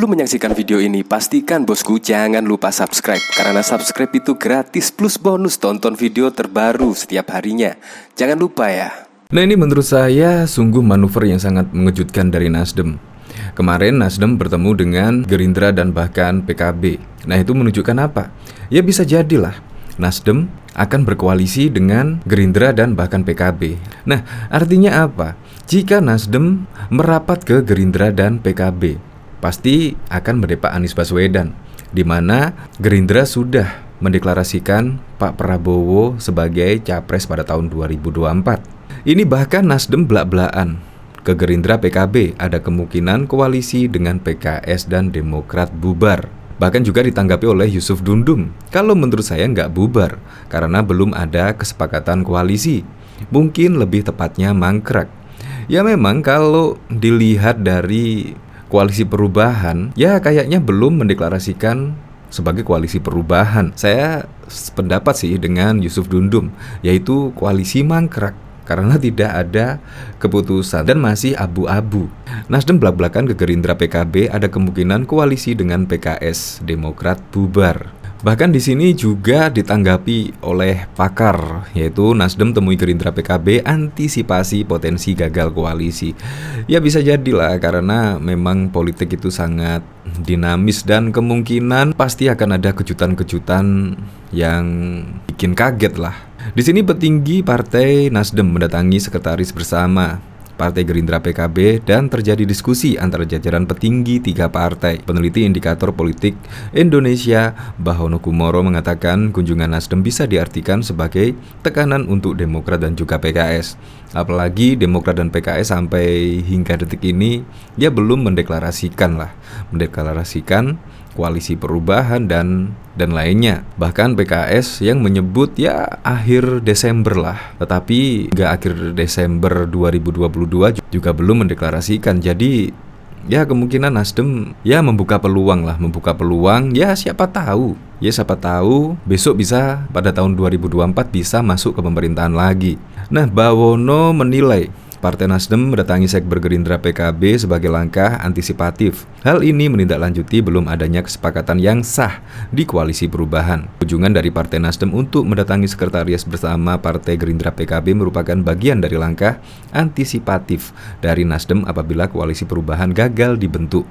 Sebelum menyaksikan video ini, pastikan bosku jangan lupa subscribe. Karena subscribe itu gratis plus bonus tonton video terbaru setiap harinya. Jangan lupa ya. Nah, ini menurut saya sungguh manuver yang sangat mengejutkan dari Nasdem. Kemarin Nasdem bertemu dengan Gerindra dan bahkan PKB. Nah, itu menunjukkan apa? Ya bisa jadilah Nasdem akan berkoalisi dengan Gerindra dan bahkan PKB. Nah, artinya apa? Jika Nasdem merapat ke Gerindra dan PKB, pasti akan mendepak Anies Baswedan, di mana Gerindra sudah mendeklarasikan Pak Prabowo sebagai capres pada tahun 2024. Ini bahkan Nasdem belak-belakan ke Gerindra PKB, ada kemungkinan koalisi dengan PKS dan Demokrat bubar. Bahkan juga ditanggapi oleh Yusuf Dundung, kalau menurut saya nggak bubar, karena belum ada kesepakatan koalisi. Mungkin lebih tepatnya mangkrak. Ya memang kalau dilihat dari Koalisi Perubahan, ya kayaknya belum mendeklarasikan sebagai koalisi perubahan. Saya pendapat sih dengan Yusuf Dundung, yaitu koalisi mangkrak karena tidak ada keputusan dan masih abu-abu. Nasdem belak-belakan ke Gerindra PKB, ada kemungkinan koalisi dengan PKS Demokrat bubar. Bahkan di sini juga ditanggapi oleh pakar, yaitu Nasdem temui Gerindra PKB antisipasi potensi gagal koalisi. Ya bisa jadilah, karena memang politik itu sangat dinamis dan kemungkinan pasti akan ada kejutan-kejutan yang bikin kaget lah. Di sini petinggi Partai Nasdem mendatangi Sekretaris Bersama Partai Gerindra PKB dan terjadi diskusi antara jajaran petinggi tiga partai. Peneliti Indikator Politik Indonesia Bahono Kumoro mengatakan kunjungan Nasdem bisa diartikan sebagai tekanan untuk Demokrat dan juga PKS. Apalagi Demokrat dan PKS sampai hingga detik ini dia belum mendeklarasikan koalisi perubahan dan lainnya. Bahkan PKS yang menyebut ya akhir Desember lah. Tetapi nggak akhir Desember 2022 juga belum mendeklarasikan. Jadi ya kemungkinan Nasdem ya membuka peluang ya siapa tahu besok bisa pada tahun 2024 bisa masuk ke pemerintahan lagi. Nah, Bawono menilai Partai Nasdem mendatangi Sekber Gerindra PKB sebagai langkah antisipatif. Hal ini menindaklanjuti belum adanya kesepakatan yang sah di koalisi perubahan. Kunjungan dari Partai Nasdem untuk mendatangi Sekretariat Bersama Partai Gerindra PKB merupakan bagian dari langkah antisipatif dari Nasdem apabila koalisi perubahan gagal dibentuk.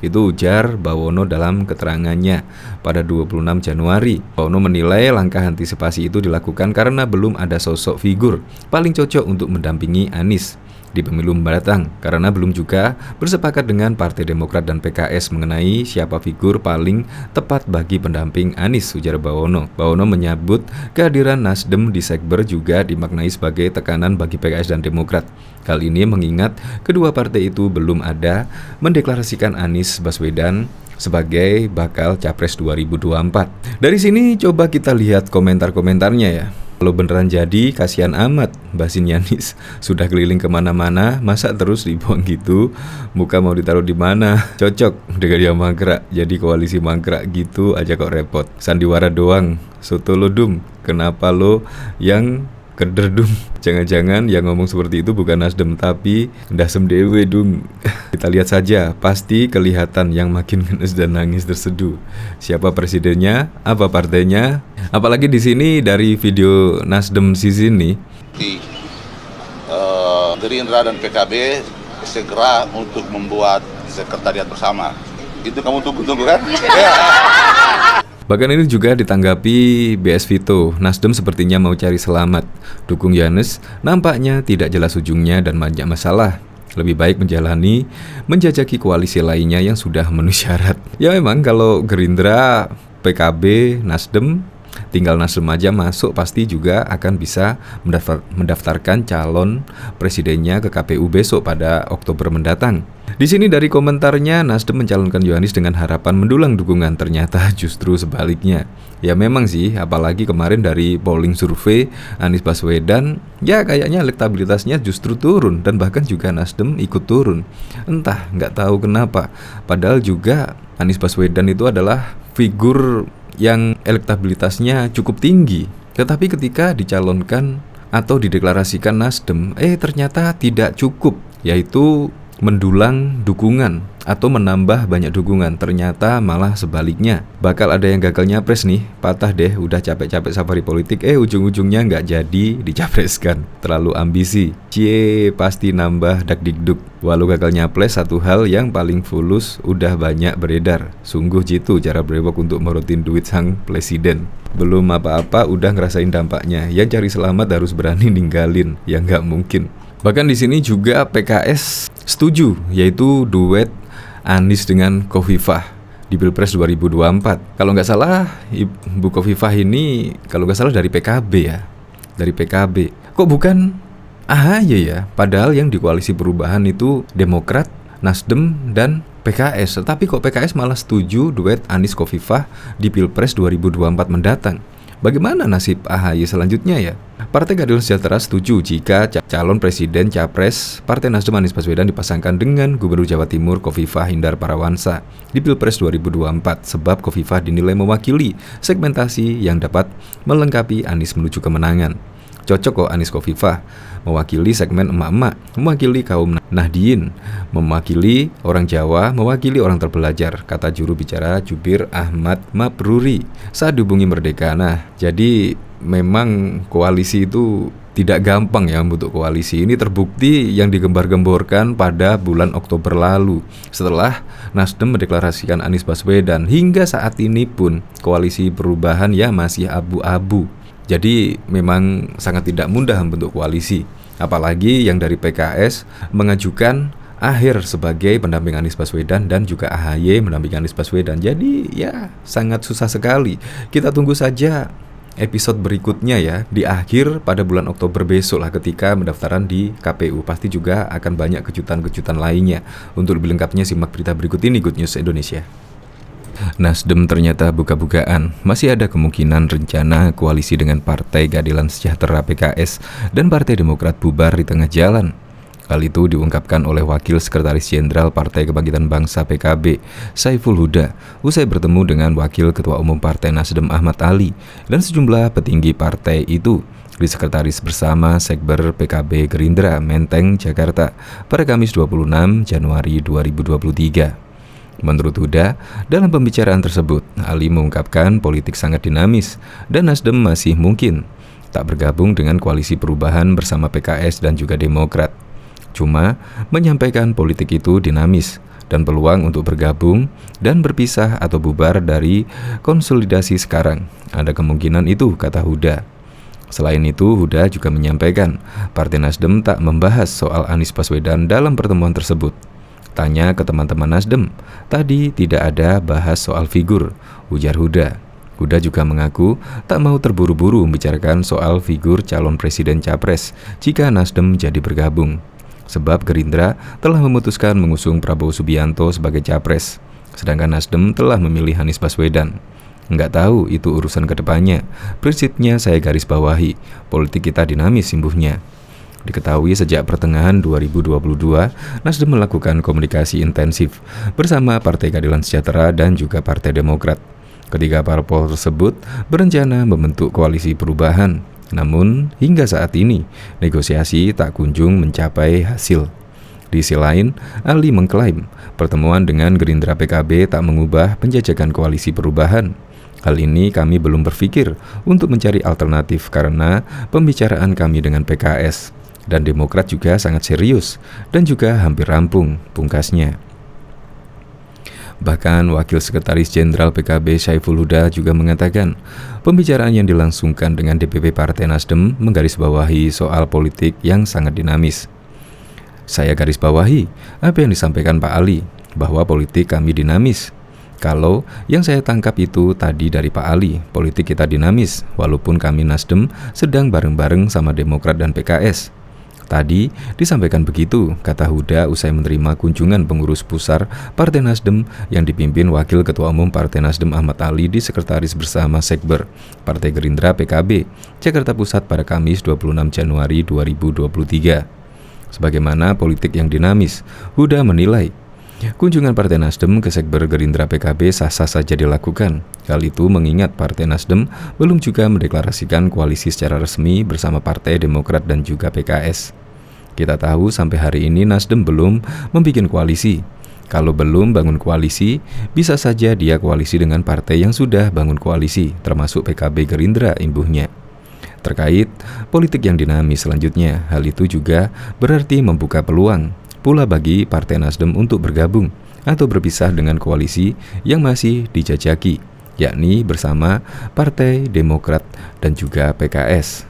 Itu ujar Bawono dalam keterangannya pada 26 Januari. Bawono menilai langkah antisipasi itu dilakukan karena belum ada sosok figur paling cocok untuk mendampingi Anies di pemilu mendatang, karena belum juga bersepakat dengan Partai Demokrat dan PKS mengenai siapa figur paling tepat bagi pendamping Anies, ujar Bawono. Bawono menyebut kehadiran Nasdem di Sekber juga dimaknai sebagai tekanan bagi PKS dan Demokrat. Kali ini mengingat kedua partai itu belum ada mendeklarasikan Anies Baswedan sebagai bakal Capres 2024. Dari sini coba kita lihat komentar-komentarnya ya. Kalau beneran jadi, kasihan amat Mbak Sinyanis, sudah keliling kemana-mana, masa terus dibuang gitu, muka mau ditaruh di mana? Cocok dengan dia mangkrak, jadi koalisi mangkrak gitu aja kok repot. Sandiwara doang, soto lo dum, kenapa lo yang kederdum? Jangan-jangan yang ngomong seperti itu bukan Nasdem tapi Dasem Dewe dung. Kita lihat saja, pasti kelihatan yang makin ngenes dan nangis terseduh. Siapa presidennya, apa partainya? Apalagi di sini dari video Nasdem sisi ini, Gerindra dan PKB segera untuk membuat sekretariat bersama. Itu kamu tunggu kan? Bahkan ini juga ditanggapi BS Vito, Nasdem sepertinya mau cari selamat. Dukung Yanes nampaknya tidak jelas ujungnya dan banyak masalah. Lebih baik menjajaki koalisi lainnya yang sudah memenuhi syarat. Ya memang kalau Gerindra, PKB, Nasdem, tinggal Nasdem aja masuk pasti juga akan bisa mendaftarkan calon presidennya ke KPU besok pada Oktober mendatang. Di sini dari komentarnya, Nasdem mencalonkan Yohanis dengan harapan mendulang dukungan, ternyata justru sebaliknya. Ya memang sih, apalagi kemarin dari polling survei Anies Baswedan, ya kayaknya elektabilitasnya justru turun dan bahkan juga Nasdem ikut turun. Entah, nggak tahu kenapa. Padahal juga Anies Baswedan itu adalah figur yang elektabilitasnya cukup tinggi. Tetapi ketika dicalonkan atau dideklarasikan Nasdem, ternyata tidak cukup, yaitu mendulang dukungan atau menambah banyak dukungan. Ternyata malah sebaliknya, bakal ada yang gagal nyapres nih, patah deh udah capek-capek safari politik, ujung-ujungnya nggak jadi dicapreskan. Terlalu ambisi, pasti nambah dakdikduk. Walau gagal nyapres, satu hal yang paling fulus udah banyak beredar. Sungguh jitu cara brewok untuk merotin duit sang presiden. Belum apa-apa udah ngerasain dampaknya. Yang cari selamat harus berani ninggalin, ya nggak mungkin. Bahkan di sini juga PKS setuju, yaitu duet Anies dengan Khofifah di Pilpres 2024. Kalau nggak salah, Ibu Khofifah ini kalau nggak salah dari PKB ya, dari PKB. Kok bukan AHY ya? Padahal yang di koalisi perubahan itu Demokrat, Nasdem, dan PKS. Tetapi kok PKS malah setuju duet Anies Khofifah di Pilpres 2024 mendatang. Bagaimana nasib AHY selanjutnya ya? Partai Keadilan Sejahtera setuju jika calon presiden capres Partai Nasdem Anies Baswedan dipasangkan dengan Gubernur Jawa Timur Khofifah Indar Parawansa di Pilpres 2024 sebab Khofifah dinilai mewakili segmentasi yang dapat melengkapi Anies menuju kemenangan. Cocok kok Anies Khofifah mewakili segmen emak-emak, mewakili kaum Nahdien, mewakili orang Jawa, mewakili orang terpelajar, kata juru bicara Jubir Ahmad Mabruri saat dihubungi Merdeka. Nah, jadi memang koalisi itu tidak gampang ya membentuk koalisi. Ini terbukti yang digembar-gemborkan pada bulan Oktober lalu setelah Nasdem mendeklarasikan Anies Baswedan. Hingga saat ini pun koalisi perubahan ya masih abu-abu. Jadi memang sangat tidak mudah membentuk koalisi. Apalagi yang dari PKS mengajukan Aher sebagai pendamping Anies Baswedan dan juga AHY mendampingi Anies Baswedan. Jadi ya sangat susah sekali. Kita tunggu saja episode berikutnya ya, di akhir pada bulan Oktober besok lah ketika pendaftaran di KPU. Pasti juga akan banyak kejutan-kejutan lainnya. Untuk lebih lengkapnya simak berita berikut ini, Good News Indonesia. Nasdem ternyata buka-bukaan masih ada kemungkinan rencana koalisi dengan Partai Keadilan Sejahtera PKS dan Partai Demokrat bubar di tengah jalan. Hal itu diungkapkan oleh Wakil Sekretaris Jenderal Partai Kebangkitan Bangsa PKB, Saiful Huda, usai bertemu dengan Wakil Ketua Umum Partai Nasdem Ahmad Ali dan sejumlah petinggi partai itu di Sekretaris Bersama Sekber PKB Gerindra Menteng, Jakarta pada Kamis 26 Januari 2023. Menurut Huda, dalam pembicaraan tersebut, Ali mengungkapkan politik sangat dinamis dan Nasdem masih mungkin tak bergabung dengan koalisi perubahan bersama PKS dan juga Demokrat. Cuma menyampaikan politik itu dinamis dan peluang untuk bergabung dan berpisah atau bubar dari konsolidasi sekarang ada kemungkinan itu, kata Huda. Selain itu, Huda juga menyampaikan Partai Nasdem tak membahas soal Anies Baswedan dalam pertemuan tersebut. Tanya ke teman-teman Nasdem, tadi tidak ada bahas soal figur, ujar Huda. Huda juga mengaku tak mau terburu-buru membicarakan soal figur calon presiden capres jika Nasdem jadi bergabung. Sebab Gerindra telah memutuskan mengusung Prabowo Subianto sebagai capres, sedangkan Nasdem telah memilih Anies Baswedan. Nggak tahu itu urusan kedepannya. Prinsipnya saya garis bawahi, politik kita dinamis imbuhnya. Diketahui sejak pertengahan 2022, Nasdem melakukan komunikasi intensif bersama Partai Keadilan Sejahtera dan juga Partai Demokrat. Ketiga parpol tersebut berencana membentuk koalisi perubahan. Namun, hingga saat ini, negosiasi tak kunjung mencapai hasil. Di sisi lain, Ali mengklaim pertemuan dengan Gerindra PKB tak mengubah penjajakan koalisi perubahan. Hal ini kami belum berpikir untuk mencari alternatif karena pembicaraan kami dengan PKS dan Demokrat juga sangat serius dan juga hampir rampung, pungkasnya. Bahkan Wakil Sekretaris Jenderal PKB Saiful Huda juga mengatakan pembicaraan yang dilangsungkan dengan DPP Partai Nasdem menggarisbawahi soal politik yang sangat dinamis. Saya garis bawahi apa yang disampaikan Pak Ali, bahwa politik kami dinamis. Kalau yang saya tangkap itu tadi dari Pak Ali, politik kita dinamis, walaupun kami Nasdem sedang bareng-bareng sama Demokrat dan PKS. Tadi disampaikan begitu, kata Huda usai menerima kunjungan pengurus pusar Partai Nasdem yang dipimpin Wakil Ketua Umum Partai Nasdem Ahmad Ali di Sekretaris Bersama Sekber Partai Gerindra PKB, Jakarta Pusat pada Kamis 26 Januari 2023. Sebagaimana politik yang dinamis, Huda menilai kunjungan Partai Nasdem ke Sekber Gerindra PKB sah-sah saja dilakukan. Hal itu mengingat Partai Nasdem belum juga mendeklarasikan koalisi secara resmi bersama Partai Demokrat dan juga PKS. Kita tahu sampai hari ini Nasdem belum membuat koalisi. Kalau belum bangun koalisi, bisa saja dia koalisi dengan partai yang sudah bangun koalisi, termasuk PKB Gerindra imbuhnya. Terkait politik yang dinamis selanjutnya, hal itu juga berarti membuka peluang pula bagi Partai Nasdem untuk bergabung atau berpisah dengan koalisi yang masih dijajaki, yakni bersama Partai Demokrat dan juga PKS.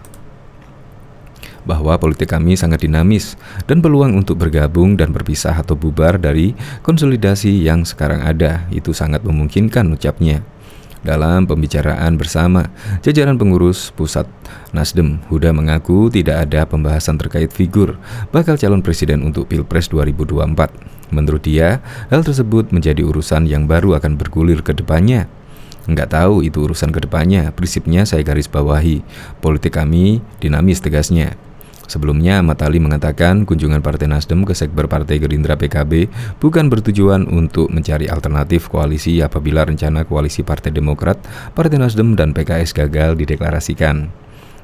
Bahwa politik kami sangat dinamis dan peluang untuk bergabung dan berpisah atau bubar dari konsolidasi yang sekarang ada itu sangat memungkinkan, ucapnya. Dalam pembicaraan bersama jajaran pengurus pusat Nasdem, Huda mengaku tidak ada pembahasan terkait figur bakal calon presiden untuk Pilpres 2024. Menurut dia, hal tersebut menjadi urusan yang baru akan bergulir ke depannya. Enggak tahu itu urusan ke depannya, prinsipnya saya garis bawahi. Politik kami dinamis, tegasnya. Sebelumnya, Ahmad Ali mengatakan kunjungan Partai Nasdem ke Sekber Partai Gerindra PKB bukan bertujuan untuk mencari alternatif koalisi apabila rencana koalisi Partai Demokrat, Partai Nasdem, dan PKS gagal dideklarasikan.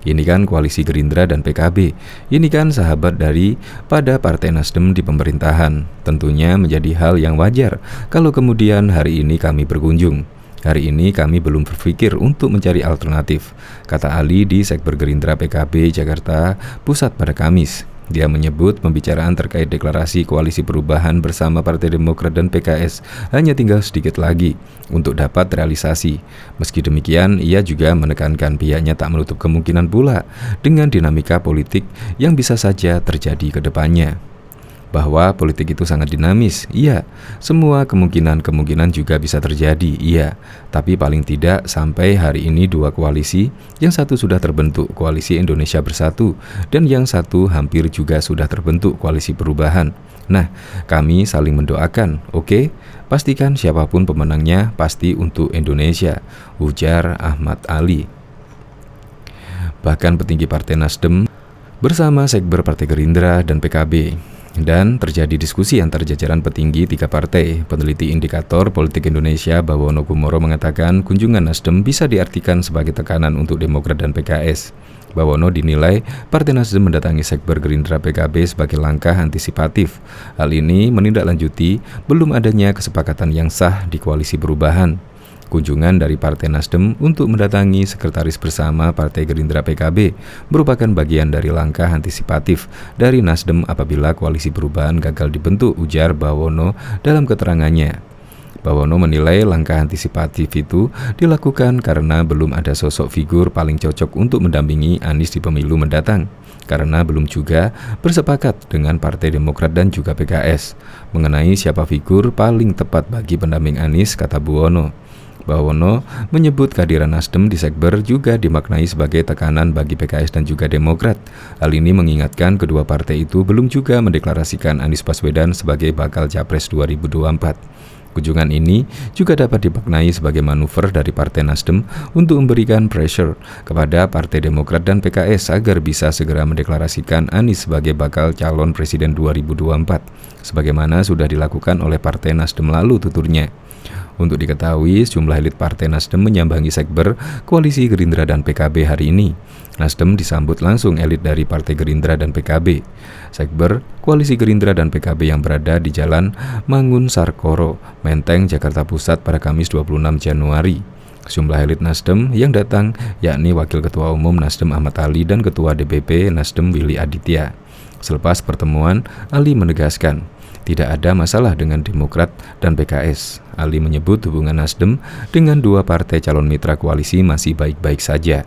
Ini kan koalisi Gerindra dan PKB, ini kan sahabat dari pada Partai Nasdem di pemerintahan. Tentunya menjadi hal yang wajar kalau kemudian hari ini kami berkunjung. Hari ini kami belum berpikir untuk mencari alternatif, kata Ali di Sekber Gerindra PKB Jakarta Pusat pada Kamis. Dia menyebut pembicaraan terkait deklarasi koalisi perubahan bersama Partai Demokrat dan PKS hanya tinggal sedikit lagi untuk dapat realisasi. Meski demikian, ia juga menekankan pihaknya tak menutup kemungkinan pula dengan dinamika politik yang bisa saja terjadi ke depannya. Bahwa politik itu sangat dinamis, iya. Semua kemungkinan juga bisa terjadi, iya. Tapi paling tidak sampai hari ini dua koalisi, yang satu sudah terbentuk Koalisi Indonesia Bersatu, dan yang satu hampir juga sudah terbentuk Koalisi Perubahan. Nah, kami saling mendoakan, oke? Pastikan siapapun pemenangnya pasti untuk Indonesia, ujar Ahmad Ali. Bahkan petinggi Partai Nasdem bersama Sekber Partai Gerindra dan PKB. Dan terjadi diskusi antar jajaran petinggi tiga partai. Peneliti Indikator Politik Indonesia Bawono Kumoro mengatakan kunjungan Nasdem bisa diartikan sebagai tekanan untuk Demokrat dan PKS. Bawono dinilai Partai Nasdem mendatangi Sekber Gerindra PKB sebagai langkah antisipatif. Hal ini menindaklanjuti belum adanya kesepakatan yang sah di koalisi perubahan. Kunjungan dari Partai Nasdem untuk mendatangi Sekretaris Bersama Partai Gerindra PKB merupakan bagian dari langkah antisipatif dari Nasdem apabila koalisi perubahan gagal dibentuk, ujar Bawono dalam keterangannya. Bawono menilai langkah antisipatif itu dilakukan karena belum ada sosok figur paling cocok untuk mendampingi Anies di pemilu mendatang. Karena belum juga bersepakat dengan Partai Demokrat dan juga PKS mengenai siapa figur paling tepat bagi pendamping Anies, kata Bawono. Bawono menyebut kehadiran Nasdem di Sekber juga dimaknai sebagai tekanan bagi PKS dan juga Demokrat. Hal ini mengingatkan kedua partai itu belum juga mendeklarasikan Anies Baswedan sebagai bakal Capres 2024. Kunjungan ini juga dapat dimaknai sebagai manuver dari Partai Nasdem untuk memberikan pressure kepada Partai Demokrat dan PKS agar bisa segera mendeklarasikan Anies sebagai bakal calon presiden 2024, sebagaimana sudah dilakukan oleh Partai Nasdem lalu, tuturnya. Untuk diketahui, sejumlah elit Partai Nasdem menyambangi Sekber Koalisi Gerindra dan PKB hari ini. Nasdem disambut langsung elit dari Partai Gerindra dan PKB. Sekber Koalisi Gerindra dan PKB yang berada di Jalan Mangun Sarkoro, Menteng, Jakarta Pusat pada Kamis 26 Januari. Sejumlah elit Nasdem yang datang yakni Wakil Ketua Umum Nasdem Ahmad Ali dan Ketua DPP Nasdem Willy Aditya. Selepas pertemuan, Ali menegaskan tidak ada masalah dengan Demokrat dan PKS. Ali menyebut hubungan Nasdem dengan dua partai calon mitra koalisi masih baik-baik saja.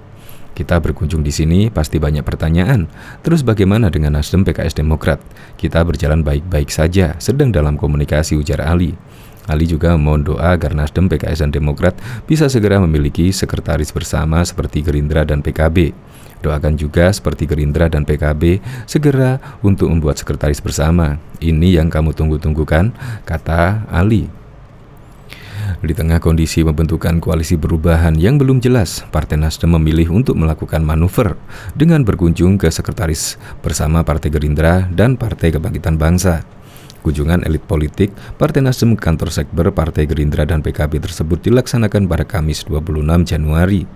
Kita berkunjung di sini pasti banyak pertanyaan. Terus bagaimana dengan Nasdem, PKS, Demokrat? Kita berjalan baik-baik saja, sedang dalam komunikasi, ujar Ali. Ali juga memohon doa agar Nasdem, PKS, dan Demokrat bisa segera memiliki sekretaris bersama seperti Gerindra dan PKB. Doakan juga seperti Gerindra dan PKB segera untuk membuat sekretaris bersama. Ini yang kamu tunggu-tunggu kan, kata Ali. Di tengah kondisi pembentukan koalisi perubahan yang belum jelas, Partai Nasdem memilih untuk melakukan manuver dengan berkunjung ke sekretaris bersama Partai Gerindra dan Partai Kebangkitan Bangsa. Kunjungan elit politik Partai Nasdem ke kantor Sekber Partai Gerindra dan PKB tersebut dilaksanakan pada Kamis 26 Januari.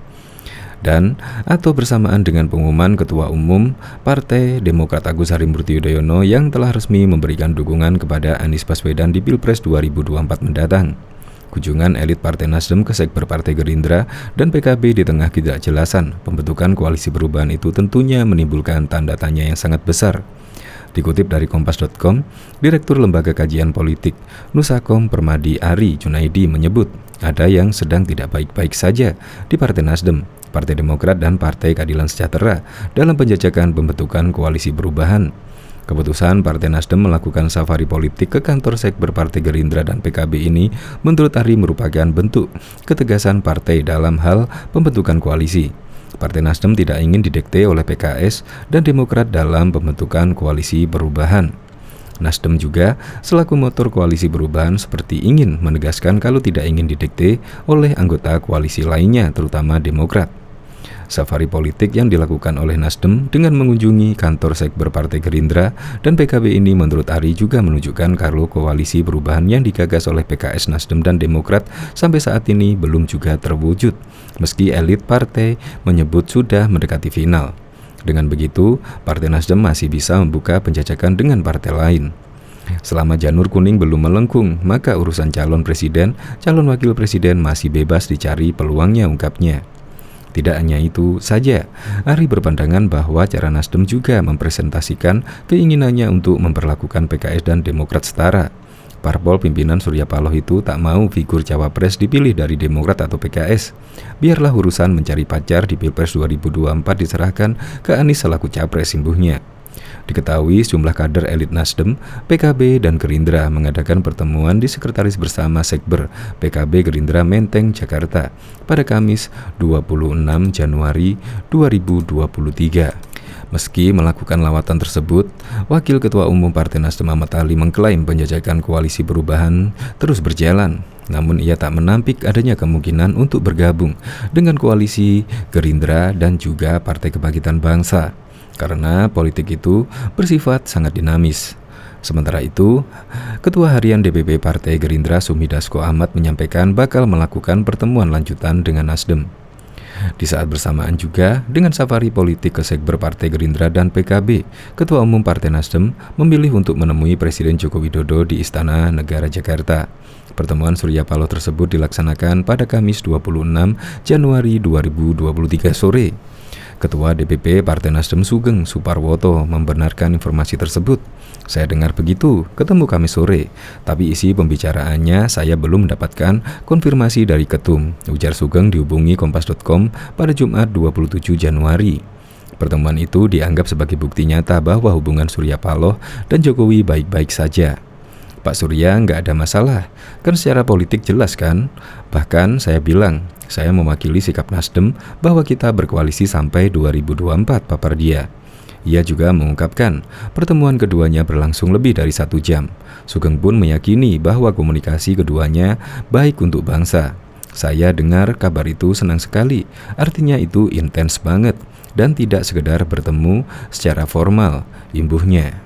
dan atau bersamaan dengan pengumuman Ketua Umum Partai Demokrat Agus Harimurti Yudhoyono yang telah resmi memberikan dukungan kepada Anies Baswedan di Pilpres 2024 mendatang. Kunjungan elit Partai Nasdem ke Sekber Partai Gerindra dan PKB di tengah ketidakjelasan pembentukan koalisi perubahan itu tentunya menimbulkan tanda tanya yang sangat besar. Dikutip dari Kompas.com, Direktur Lembaga Kajian Politik Nusakom Permadi Ari Junaidi menyebut ada yang sedang tidak baik-baik saja di Partai Nasdem, Partai Demokrat, dan Partai Keadilan Sejahtera dalam penjajakan pembentukan koalisi perubahan. Keputusan Partai Nasdem melakukan safari politik ke kantor Sekber Partai Gerindra dan PKB ini menurut Ari merupakan bentuk ketegasan partai dalam hal pembentukan koalisi. Partai Nasdem tidak ingin didikte oleh PKS dan Demokrat dalam pembentukan koalisi perubahan. Nasdem juga selaku motor koalisi perubahan seperti ingin menegaskan kalau tidak ingin didikte oleh anggota koalisi lainnya, terutama Demokrat. Safari politik yang dilakukan oleh Nasdem dengan mengunjungi kantor Sekber Partai Gerindra dan PKB ini menurut Ari juga menunjukkan kalau koalisi perubahan yang digagas oleh PKS, Nasdem, dan Demokrat sampai saat ini belum juga terwujud, meski elit partai menyebut sudah mendekati final. Dengan begitu, Partai Nasdem masih bisa membuka penjajakan dengan partai lain. Selama janur kuning belum melengkung, maka urusan calon presiden, calon wakil presiden masih bebas dicari peluangnya, ungkapnya. Tidak hanya itu saja, Ari berpandangan bahwa cara Nasdem juga mempresentasikan keinginannya untuk memperlakukan PKS dan Demokrat setara. Parpol pimpinan Surya Paloh itu tak mau figur cawapres dipilih dari Demokrat atau PKS. Biarlah urusan mencari pacar di Pilpres 2024 diserahkan ke Anies selaku capres, imbuhnya. Diketahui sejumlah kader elit Nasdem, PKB, dan Gerindra mengadakan pertemuan di Sekretaris Bersama Sekber PKB Gerindra Menteng, Jakarta pada Kamis 26 Januari 2023. Meski melakukan lawatan tersebut, Wakil Ketua Umum Partai Nasdem Ahmad Ali mengklaim penjajakan koalisi perubahan terus berjalan. Namun ia tak menampik adanya kemungkinan untuk bergabung dengan koalisi Gerindra dan juga Partai Kebangkitan Bangsa, karena politik itu bersifat sangat dinamis. Sementara itu, Ketua Harian DPP Partai Gerindra Sumi Dasko Ahmad menyampaikan bakal melakukan pertemuan lanjutan dengan Nasdem. Di saat bersamaan juga dengan safari politik ke Sekber Partai Gerindra dan PKB, Ketua Umum Partai Nasdem memilih untuk menemui Presiden Joko Widodo di Istana Negara Jakarta. Pertemuan Surya Paloh tersebut dilaksanakan pada Kamis 26 Januari 2023 sore. Ketua DPP Partai Nasdem Sugeng Suparwoto membenarkan informasi tersebut. Saya dengar begitu, ketemu kami sore, tapi isi pembicaraannya saya belum mendapatkan konfirmasi dari Ketum, ujar Sugeng dihubungi Kompas.com pada Jumat 27 Januari. Pertemuan itu dianggap sebagai bukti nyata bahwa hubungan Surya Paloh dan Jokowi baik-baik saja. Pak Surya nggak ada masalah, kan secara politik jelas kan? Bahkan saya bilang, saya mewakili sikap Nasdem bahwa kita berkoalisi sampai 2024, papar dia. Ia juga mengungkapkan pertemuan keduanya berlangsung lebih dari 1 jam. Sugeng pun meyakini bahwa komunikasi keduanya baik untuk bangsa. Saya dengar kabar itu senang sekali, artinya itu intens banget dan tidak sekedar bertemu secara formal, imbuhnya.